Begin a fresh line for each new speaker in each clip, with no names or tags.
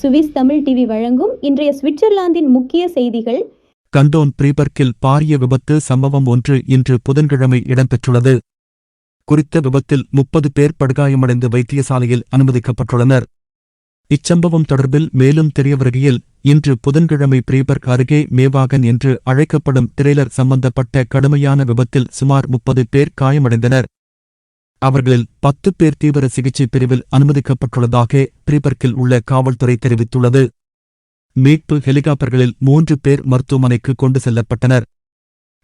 Swiss Tamil TV வழங்கும் இன்றைய சுவிட்சர்லாந்தின் முக்கிய செய்திகள்.
கண்டோன் பிரீபர்க்கில் பாரிய விபத்து சம்பவம் ஒன்று இன்று புதன்கிழமை இடம்பெற்றுள்ளது. குறித்த விபத்தில் 30 பேர் படுகாயமடைந்து வைத்தியசாலையில் அனுமதிக்கப்பட்டுள்ளனர். இச்சம்பவம் தொடர்பில் மேலும் தெரியவருகையில், இன்று புதன்கிழமை பிரீபர்க் அருகே மேவாகன் என்று அழைக்கப்படும் திரைலர் சம்பந்தப்பட்ட கடுமையான விபத்தில் சுமார் 30 பேர் காயமடைந்தனர். அவர்களில் 10 பேர் தீவிர சிகிச்சை பிரிவில் அனுமதிக்கப்பட்டுள்ளதாக பிரீபர்க்கில் உள்ள காவல்துறை தெரிவித்துள்ளது. மீட்பு ஹெலிகாப்டர்களில் 3 பேர் மருத்துவமனைக்கு கொண்டு செல்லப்பட்டனர்.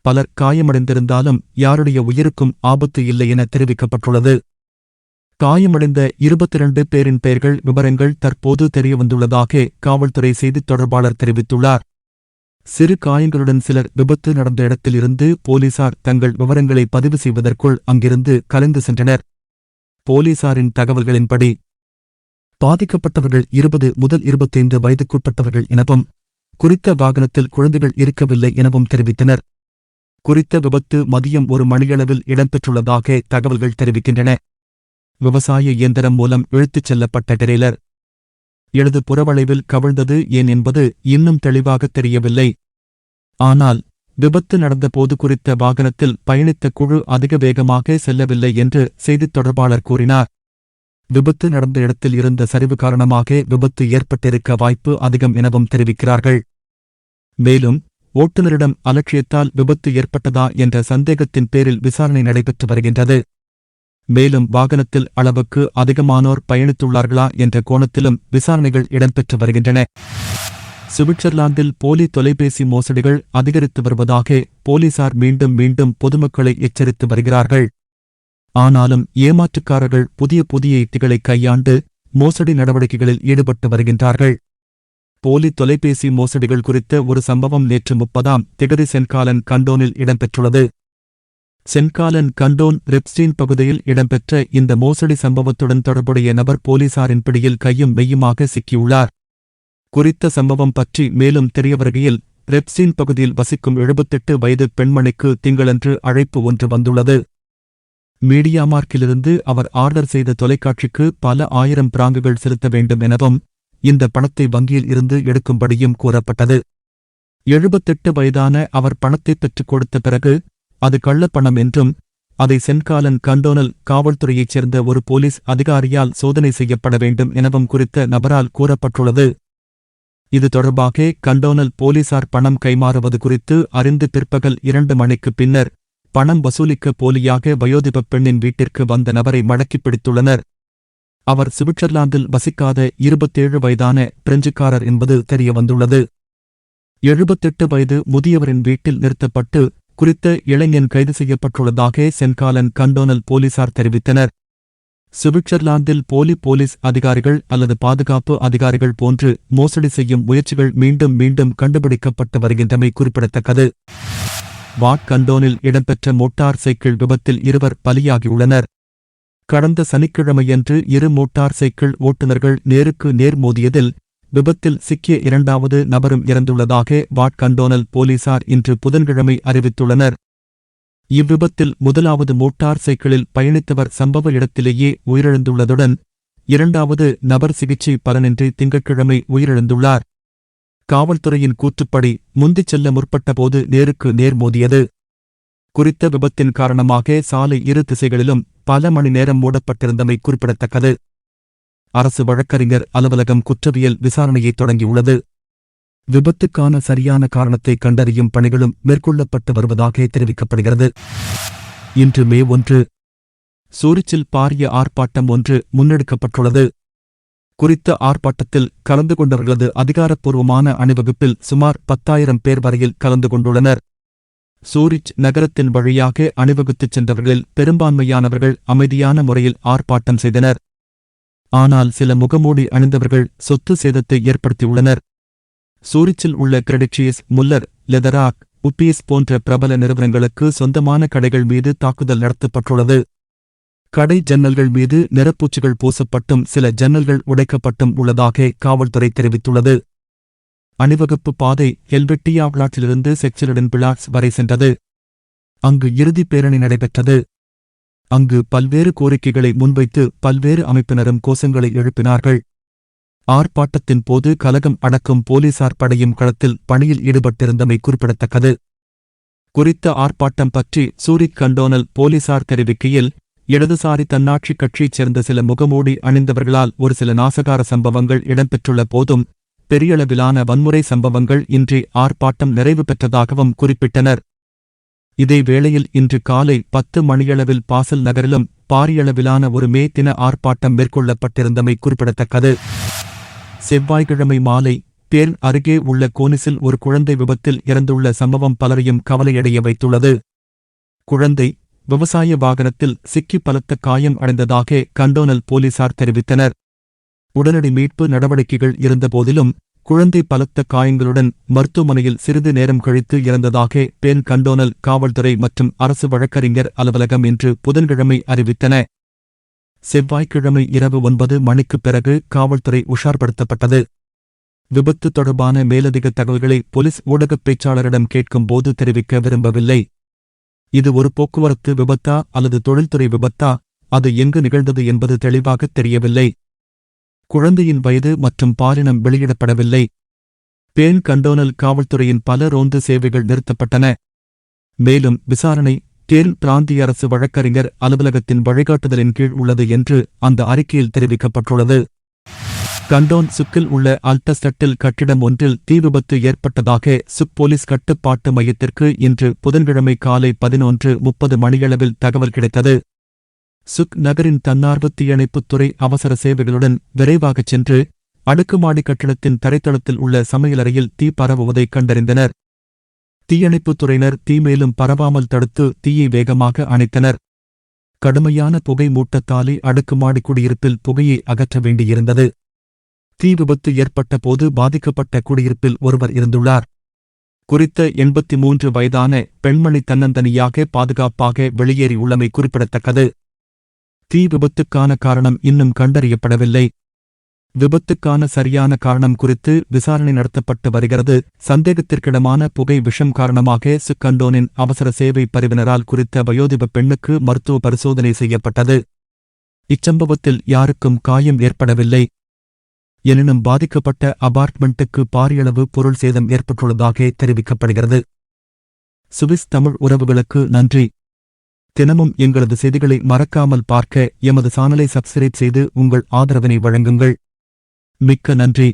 பலர் காயமடைந்திருந்தாலும் யாருடைய உயிருக்கும் ஆபத்து இல்லை என தெரிவிக்கப்பட்டுள்ளது. காயமடைந்த 22 பேரின் பெயர்கள் விவரங்கள் தற்போது தெரியவந்துள்ளதாக காவல்துறை செய்தித் தொடர்பாளர் தெரிவித்துள்ளார். சிறு காயங்களுடன் சிலர் விபத்து நடந்த இடத்தில் இருந்து போலீசார் தங்கள் விவரங்களை பதிவு செய்வதற்குள் அங்கிருந்து கலைந்து சென்றனர். போலீசாரின் தகவல்களின்படி பாதிக்கப்பட்டவர்கள் 20 முதல் 25 வயதுக்குட்பட்டவர்கள் எனவும், குறித்த வாகனத்தில் குழந்தைகள் இருக்கவில்லை எனவும் தெரிவித்தனர். குறித்த விபத்து மதியம் 1 மணியளவில் இடம்பெற்றுள்ளதாக தகவல்கள் தெரிவிக்கின்றன. விவசாய இயந்திரம் மூலம் இழுத்துச் செல்லப்பட்ட டிரெய்லர் இடது புறவளைவில் கவிழ்ந்தது ஏன் என்பது இன்னும் தெளிவாக தெரியவில்லை. ஆனால் விபத்து நடந்தபோது குறித்த வாகனத்தில் பயணித்த குழு அதிக வேகமாக செல்லவில்லை என்று செய்தித் தொடர்பாளர் கூறினார். விபத்து நடந்த இடத்தில் இருந்த சரிவு காரணமாக விபத்து ஏற்பட்டிருக்க வாய்ப்பு அதிகம் எனவும் தெரிவிக்கிறார்கள். மேலும் ஓட்டுநரிடம் அலட்சியத்தால் விபத்து ஏற்பட்டதா என்ற சந்தேகத்தின் பேரில் விசாரணை நடைபெற்று வருகின்றது. மேலும் வாகனத்தில் அளவுக்கு அதிகமானோர் பயணித்துள்ளார்களா என்ற கோணத்திலும் விசாரணைகள் இடம்பெற்று வருகின்றன. சுவிட்சர்லாந்தில் போலி தொலைபேசி மோசடிகள் அதிகரித்து வருவதாக போலீசார் மீண்டும் மீண்டும் பொதுமக்களை எச்சரித்து வருகிறார்கள். ஆனாலும் ஏமாற்றுக்காரர்கள் புதிய யுக்திகளை கையாண்டு மோசடி நடவடிக்கைகளில் ஈடுபட்டு வருகின்றார்கள். போலி தொலைபேசி மோசடிகள் குறித்த ஒரு சம்பவம் நேற்று 30ஆம் திகதி சென்காலன் கண்டோனில் இடம்பெற்றுள்ளது. சென்காலன் கண்டோன் ரெப்ஸ்டீன் பகுதியில் இடம்பெற்ற இந்த மோசடி சம்பவத்துடன் தொடர்புடைய நபர் போலீசாரின் பிடியில் கையும் மெய்யுமாக சிக்கியுள்ளார். குறித்த சம்பவம் பற்றி மேலும் தெரியவருகையில், ரெப்ஸ்டீன் பகுதியில் வசிக்கும் 78 வயது பெண்மணிக்கு திங்களன்று அழைப்பு ஒன்று வந்துள்ளது. மீடியாமார்க்கிலிருந்து அவர் ஆர்டர் செய்த தொலைக்காட்சிக்கு பல ஆயிரம் பிராங்குகள் செலுத்த வேண்டும் எனவும், இந்த பணத்தை வங்கியில் இருந்து எடுக்கும்படியும் கூறப்பட்டது. 78 வயதான அவர் பணத்தை பெற்றுக் கொடுத்த பிறகு அது கள்ளப்பணம் என்றும், அதை சென்காலன் கண்டோனல் காவல்துறையைச் சேர்ந்த ஒரு போலீஸ் அதிகாரியால் சோதனை செய்யப்பட வேண்டும் எனவும் குறித்த நபரால் கூறப்பட்டுள்ளது. இது தொடர்பாக கண்டோனல் போலீசார் பணம் கைமாறுவது குறித்து அறிந்து பிற்பகல் 2 மணிக்கு பின்னர் பணம் வசூலிக்க போலியாக வயோதிப பெண்ணின் வீட்டிற்கு வந்த நபரை மடக்கிப் பிடித்துள்ளனர். அவர் சுவிட்சர்லாந்தில் வசிக்காத 27 வயதான பிரெஞ்சுக்காரர் என்பது தெரியவந்துள்ளது. 78 வயது முதியவரின் வீட்டில் நிறுத்தப்பட்டு குறித்த இளைஞன் கைது செய்யப்பட்டுள்ளதாக சென்காலன் கண்டோனல் போலீசார் தெரிவித்தனர். சுவிட்சர்லாந்தில் போலீஸ் அதிகாரிகள் அல்லது பாதுகாப்பு அதிகாரிகள் போன்று மோசடி செய்யும் முயற்சிகள் மீண்டும் மீண்டும் கண்டுபிடிக்கப்பட்டு வருகின்றமை குறிப்பிடத்தக்கது. வாட் கண்டோனில் இடம்பெற்ற மோட்டார் சைக்கிள் விபத்தில் 2 பலியாகியுள்ளனர். கடந்த சனிக்கிழமையன்று 2 மோட்டார் சைக்கிள் ஓட்டுநர்கள் நேருக்கு நேர் மோதியதில் விபத்தில் சிக்கிய 2வது நபரும் இறந்துள்ளதாக வாட் கண்டோனல் போலீசார் இன்று புதன்கிழமை அறிவித்துள்ளனர். இவ்விபத்தில் 1வது மோட்டார் சைக்கிளில் பயணித்தவர் சம்பவ இடத்திலேயே உயிரிழந்துள்ளதுடன் 2வது நபர் சிகிச்சை பலனின்றி திங்கட்கிழமை உயிரிழந்துள்ளார். காவல்துறையின் கூற்றுப்படி முந்திச் செல்ல முற்பட்டபோது நேருக்கு நேர் மோதியது. குறித்த விபத்தின் காரணமாக சாலை 2 திசைகளிலும் பல மணி நேரம் மூடப்பட்டிருந்தமை குறிப்பிடத்தக்கது. அரசு வழக்கறிஞர் அலுவலகம் குற்றவியல் விசாரணையை தொடங்கியுள்ளது. விபத்துக்கான சரியான காரணத்தை கண்டறியும் பணிகளும் மேற்கொள்ளப்பட்டு வருவதாக தெரிவிக்கப்படுகிறது. இன்று மே 1 சூரிச்சில் பாரிய ஆர்ப்பாட்டம் ஒன்று முன்னெடுக்கப்பட்டுள்ளது. குறித்த ஆர்ப்பாட்டத்தில் கலந்து கொண்டவர்களது அதிகாரப்பூர்வமான அணிவகுப்பில் சுமார் 10,000 பேர் வரையில் கலந்து கொண்டுள்ளனர். சூரிச் நகரத்தின் வழியாக அணிவகுத்துச் சென்றவர்களில் பெரும்பான்மையானவர்கள் அமைதியான முறையில் ஆர்ப்பாட்டம் செய்தனர். ஆனால் சில முகமூடி அணிந்தவர்கள் சொத்து சேதத்தை ஏற்படுத்தியுள்ளனர். சூரிச்சில் உள்ள கிரெடிட்சியஸ், முல்லர், லெதராக், உப்பீஸ் போன்ற பிரபல நிறுவனங்களுக்கு சொந்தமான கடைகள் மீது தாக்குதல் நடத்தப்பட்டுள்ளது. கடை ஜன்னல்கள் மீது நிறப்பூச்சிகள் பூசப்பட்டும் சில ஜன்னல்கள் உடைக்கப்பட்டும் உள்ளதாக காவல்துறை தெரிவித்துள்ளது. அணிவகுப்பு பாதை ஹெல்வெட்டியா விளாட்டிலிருந்து செக்சிலடன் பிளாட்ஸ் வரை சென்றது. அங்கு இறுதி பேரணி நடைபெற்றது. அங்கு பல்வேறு கோரிக்கைகளை முன்வைத்து பல்வேறு அமைப்பினரும் கோஷங்களை எழுப்பினார்கள். ஆர்ப்பாட்டத்தின் போது கலகம் அடக்கும் போலீசார் படையும் களத்தில் பணியில் ஈடுபட்டிருந்தமை குறிப்பிடத்தக்கது. குறித்த ஆர்ப்பாட்டம் பற்றி சூரிச் கண்டோனல் போலீசார் தெரிவிக்கையில், இடதுசாரி தன்னாட்சிக் கட்சியைச் சேர்ந்த சில முகமூடி அணிந்தவர்களால் ஒரு சில நாசகார சம்பவங்கள் இடம்பெற்றுள்ள போதும் பெரியளவிலான வன்முறை சம்பவங்கள் இன்றி ஆர்ப்பாட்டம் நிறைவு பெற்றதாகவும் குறிப்பிட்டனர். இதே வேளையில் இன்று காலை 10 மணியளவில் பாசல் நகரிலும் பாரியளவிலான ஒரு மே தின ஆர்ப்பாட்டம் மேற்கொள்ளப்பட்டிருந்தமை குறிப்பிடத்தக்கது. செவ்வாய்க்கிழமை மாலை பேர்ன் அருகே உள்ள கோனிஸில் ஒரு குழந்தை விபத்தில் இறந்துள்ள சம்பவம் பலரையும் கவலையடைய வைத்துள்ளது. குழந்தை விவசாய வாகனத்தில் சிக்கி பலத்த காயம் அடைந்ததாக கண்டோனல் போலீசார் தெரிவித்தனர். உடனடி மீட்பு நடவடிக்கைகள் இருந்தபோதிலும் குழந்தை பலத்த காயங்களுடன் மருத்துவமனையில் சிறிது நேரம் கழித்து இறந்ததாக பேர்ன் கண்டோனல் காவல்துறை மற்றும் அரசு வழக்கறிஞர் அலுவலகம் இன்று புதன்கிழமை அறிவித்தன. செவ்வாய்க்கிழமை இரவு 9 மணிக்குப் பிறகு காவல்துறை உஷார்படுத்தப்பட்டது. விபத்து தொடர்பான மேலதிக தகவல்களை போலீஸ் ஊடகப் பேச்சாளரிடம் கேட்கும்போது தெரிவிக்க விரும்பவில்லை. இது ஒரு போக்குவரத்து விபத்தா அல்லது தொழில்துறை விபத்தா, அது எங்கு நிகழ்ந்தது என்பது தெளிவாகத் தெரியவில்லை. குழந்தையின் வயது மற்றும் பாலினம் வெளியிடப்படவில்லை. பேர்ன் கண்டோனல் காவல்துறையின் பல ரோந்து சேவைகள் நிறுத்தப்பட்டன. மேலும் விசாரணை கேர்ன் பிராந்திய அரசு வழக்கறிஞர் அலுவலகத்தின் வழிகாட்டுதலின் கீழ் உள்ளது என்று அந்த அறிக்கையில் தெரிவிக்கப்பட்டுள்ளது. கண்டோன் சுக்கில் உள்ள அல்டஸ்டட்டில் கட்டிடம் ஒன்றில் தீ விபத்து ஏற்பட்டதாக சுக் போலீஸ் கட்டுப்பாட்டு மையத்திற்கு இன்று புதன்கிழமை காலை 11:30 மணியளவில் தகவல் கிடைத்தது. சுக் நகரின் தன்னார்வ தீயணைப்புத்துறை அவசர சேவைகளுடன் விரைவாகச் சென்று அடுக்குமாடி கட்டிடத்தின் தரைத்தளத்தில் உள்ள சமையலறையில் தீ பரவுவதைக் கண்டறிந்தனர். தீயணைப்புத்துறையினர் தீ மேலும் பரவாமல் தடுத்து தீயை வேகமாக அணைத்தனர். கடுமையான புகை மூட்டத்தாலே அடுக்குமாடி குடியிருப்பில் புகையை அகற்ற வேண்டியிருந்தது. தீ விபத்து ஏற்பட்ட போது பாதிக்கப்பட்ட குடியிருப்பில் ஒருவர் இருந்துள்ளார். குறித்த 83 வயதான பெண்மணி தன்னந்தனியாக பாதுகாப்பாக வெளியேறியுள்ளமை குறிப்பிடத்தக்கது. தீ விபத்துக்கான காரணம் இன்னும் கண்டறியப்படவில்லை. விபத்துக்கான சரியான காரணம் குறித்து விசாரணை நடத்தப்பட்டு வருகிறது. சந்தேகத்திற்கிடமான புகை விஷம் காரணமாக சுக்கண்டோனின் அவசர சேவை பிரிவினரால் குறித்த வயோதிப பெண்ணுக்கு மருத்துவ பரிசோதனை செய்யப்பட்டது. இச்சம்பவத்தில் யாருக்கும் காயம் ஏற்படவில்லை. எனினும் பாதிக்கப்பட்ட அபார்ட்மெண்ட்டுக்கு பாரியளவு பொருள் சேதம் ஏற்பட்டுள்ளதாக தெரிவிக்கப்படுகிறது. சுவிஸ் தமிழ் உறவுகளுக்கு நன்றி. தினமும் எங்களது செய்திகளை மறக்காமல் பார்க்க எமது சேனலை சப்ஸ்கிரைப் செய்து உங்கள் ஆதரவினை வழங்குங்கள். மிக்க நன்றி.